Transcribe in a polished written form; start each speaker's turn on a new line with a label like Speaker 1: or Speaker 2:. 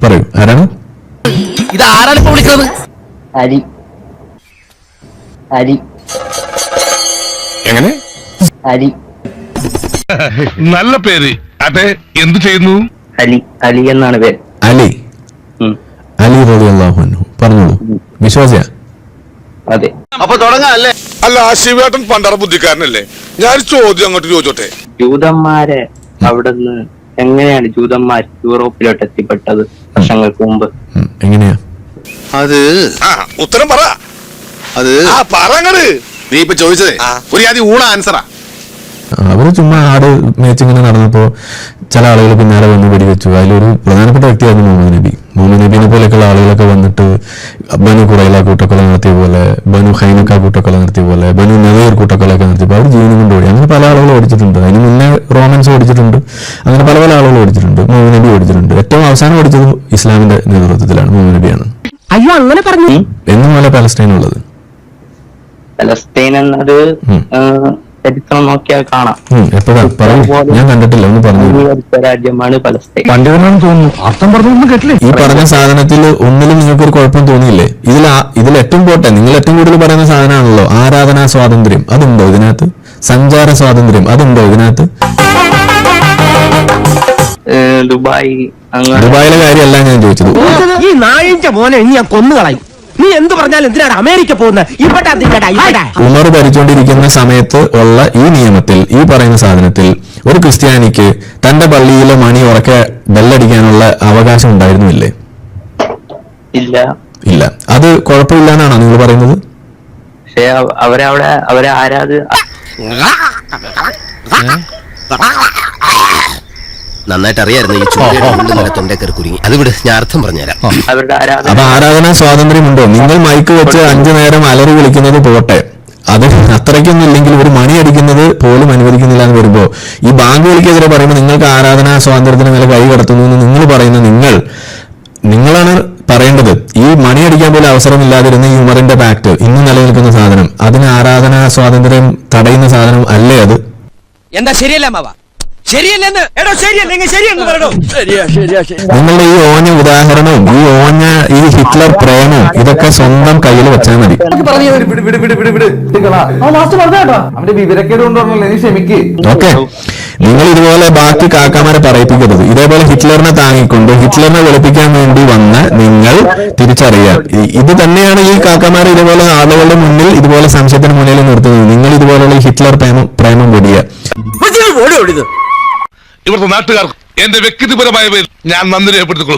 Speaker 1: പറയൂ, ആരാണ്?
Speaker 2: ഇത് ആരാണ് ഇപ്പൊ വിളിക്കുന്നത്?
Speaker 3: അരി അരി
Speaker 4: എങ്ങനെ?
Speaker 3: അരി
Speaker 4: നല്ല പേര്. അതെ, എന്ത് ചെയ്യുന്നു?
Speaker 3: അലി അലി എന്നാണ് പേര്.
Speaker 1: അലി. അലി റളിയല്ലാഹു അൻഹു. പറഞ്ഞോളൂ. വിശ്വാസിയാ?
Speaker 3: അതെ.
Speaker 5: അപ്പൊ തുടങ്ങാല്ലേ?
Speaker 4: അല്ല, ശിവേട്ടൻ പണ്ടറ ബുദ്ധിക്കാരനല്ലേ? ഞാൻ ചോദ്യം അങ്ങോട്ട് ചോദിച്ചോട്ടെ.
Speaker 3: ജൂതന്മാരെ അവിടുന്ന് എങ്ങനെയാണ് ജൂതന്മാർ യൂറോപ്പിലോട്ട് എത്തിപ്പെട്ടത് വർഷങ്ങൾക്ക് മുമ്പ്?
Speaker 1: എങ്ങനെയാ
Speaker 5: അത്
Speaker 4: ഉത്തരം പറ.
Speaker 5: അത്
Speaker 4: പറങ്ങട്.
Speaker 5: നീ ഇപ്പൊ ചോദിച്ചതേ ഒരു ആദ്യം ഊണ ആൻസറാ.
Speaker 1: അവര് ചുമ്മാ ആട് മേച്ചിങ്ങനെ നടന്നപ്പോ ചില ആളുകൾ പിന്നാലെ വന്ന് വെടിവെച്ചു. അതിലൊരു പ്രധാനപ്പെട്ട വ്യക്തിയായിരുന്നു മുഹമ്മദ് നബി. മുഹമ്മദ് നബീനെ പോലെയൊക്കെയുള്ള ആളുകളൊക്കെ വന്നിട്ട് ബനു ഖുറൈള കൂട്ടക്കൊല നടത്തിയ പോലെ, ബനു ഹൈനക്ക കൂട്ടക്കൊല നടത്തിയ പോലെ, ബനു നദീർ കൂട്ടക്കൊലയൊക്കെ നടത്തിയപ്പോൾ അവർ ജീവനും കൊണ്ട് ഓടി. അങ്ങനെ പല ആളുകളും ഓടിച്ചിട്ടുണ്ട്. അതിന് മുന്നേ റോമൻസ് ഓടിച്ചിട്ടുണ്ട്. അങ്ങനെ പല പല ആളുകൾ ഓടിച്ചിട്ടുണ്ട്. മുഹമ്മദ് നബി ഓടിച്ചിട്ടുണ്ട്. ഏറ്റവും അവസാനം ഓടിച്ചത് ഇസ്ലാമിന്റെ നേതൃത്വത്തിലാണ്, മുഹമ്മദ് നബിയാണ്.
Speaker 2: അയ്യോ, അങ്ങനെ പറഞ്ഞു.
Speaker 1: എന്നും പോലെ പലസ്തീനുള്ളത്.
Speaker 3: പലസ്തീൻ എന്നത് ചരിത്രം നോക്കിയാൽ കാണാം.
Speaker 1: എപ്പോഴാ പറയൂ, ഞാൻ കണ്ടിട്ടില്ല, ഒന്ന് പറഞ്ഞു.
Speaker 3: രാജ്യമാണ് പലസ്തീൻ.
Speaker 1: പണ്ഡിതനാണെന്ന് തോന്നുന്നു. അർത്ഥം പറഞ്ഞൊന്നും കേട്ടില്ലേ? ഈ പറഞ്ഞ സാധനത്തിൽ ഒന്നിലും നിങ്ങൾക്ക് ഒരു കുഴപ്പം തോന്നിയില്ലേ? ഇതിൽ ഏറ്റവും പോട്ടെ, നിങ്ങൾ ഏറ്റവും കൂടുതൽ പറയുന്ന സാധനമാണല്ലോ ആരാധനാ സ്വാതന്ത്ര്യം. അതുണ്ടോ ഇതിനകത്ത്? സഞ്ചാര സ്വാതന്ത്ര്യം അതുണ്ടോ ഇതിനകത്ത്? ദുബായിലെ കാര്യമല്ല ഞാൻ ചോദിച്ചത്.
Speaker 2: ഈ നായിന്റെ മോനെ ഇനി ഞാൻ കൊന്നുകളയും. നീ എന്ത് പറഞ്ഞാലും എന്തിനാണ് അമേരിക്ക പോകുന്നത്?
Speaker 1: ഉമർ ഭരിച്ചുകൊണ്ടിരിക്കുന്ന സമയത്ത് ഉള്ള ഈ നിയമത്തിൽ, ഈ പറയുന്ന സാധനത്തിൽ ഒരു ക്രിസ്ത്യാനിക്ക് തന്റെ പള്ളിയിലെ മണി ഉറക്കെ ബെല്ലടിക്കാനുള്ള അവകാശം ഉണ്ടായിരുന്നില്ലേ? ഇല്ല. അത് കുഴപ്പമില്ല എന്നാണോ നിങ്ങൾ പറയുന്നത്?
Speaker 3: പക്ഷെ അവരെ
Speaker 6: നന്നായിട്ട് അറിയായിരുന്നു ഈ ചോദ്യം തൊണ്ടേക്കറി കുരുങ്ങി. അത് വിട്, ഞാൻ അർത്ഥം പറഞ്ഞുതരാം.
Speaker 1: അപ്പൊ ആരാധനാ സ്വാതന്ത്ര്യമുണ്ടോ? നിങ്ങൾ മൈക്ക് വെച്ച് 5 നേരം അലറി വിളിക്കുന്നത് പോട്ടെ, അത് അത്രയ്ക്കൊന്നും ഇല്ലെങ്കിൽ ഒരു മണി അടിക്കുന്നത് പോലും അനുവദിക്കുന്നില്ല എന്ന് വരുമ്പോ ഈ ബാങ്ക് വിളിക്കെതിരെ പറയുമ്പോൾ നിങ്ങൾക്ക് ആരാധനാ സ്വാതന്ത്ര്യത്തിന് മേലെ കൈ കടത്തുന്നു എന്ന് നിങ്ങൾ പറയുന്ന നിങ്ങളാണ് പറയേണ്ടത്. ഈ മണി അടിക്കാൻ പോലും അവസരമില്ലാതിരുന്ന ഈ ഉമറിന്റെ പാക്ട് ഇന്ന് നിലനിൽക്കുന്ന സാധനം, അതിന് ആരാധനാ സ്വാതന്ത്ര്യം തടയുന്ന സാധനം അല്ലേ അത്?
Speaker 2: എന്താ ശരിയല്ല മാവ? ശരിയല്ലെന്ന്
Speaker 1: നിങ്ങളുടെ ഈ ഓഞ്ഞ ഉദാഹരണവും ഈ ഹിറ്റ്ലർ പ്രേമവും ഇതൊക്കെ സ്വന്തം കയ്യിൽ വെച്ചാൽ മതി. ഓക്കെ, നിങ്ങൾ ഇതുപോലെ ബാക്കി കാക്കാമാരെ പറയിപ്പിക്കരുത്. ഇതേപോലെ ഹിറ്റ്ലറിനെ താങ്ങിക്കൊണ്ട് ഹിറ്റ്ലറിനെ വെളുപ്പിക്കാൻ വേണ്ടി വന്ന നിങ്ങൾ തിരിച്ചറിയാം, ഇത് തന്നെയാണ് ഈ കാക്കാമാരെ ഇതുപോലെ ആളുകളുടെ മുന്നിൽ ഇതുപോലെ സംശയത്തിന് മുന്നിൽ നിർത്തുന്നത്. നിങ്ങൾ ഇതുപോലുള്ള ഹിറ്റ്ലർ പ്രേമം വെടിയ
Speaker 4: ഇവിടുത്തെ നാട്ടുകാർക്ക് എന്റെ വ്യക്തിപരമായ പേരിൽ ഞാൻ നന്ദി രേഖപ്പെടുത്തിക്കൊള്ളുന്നു.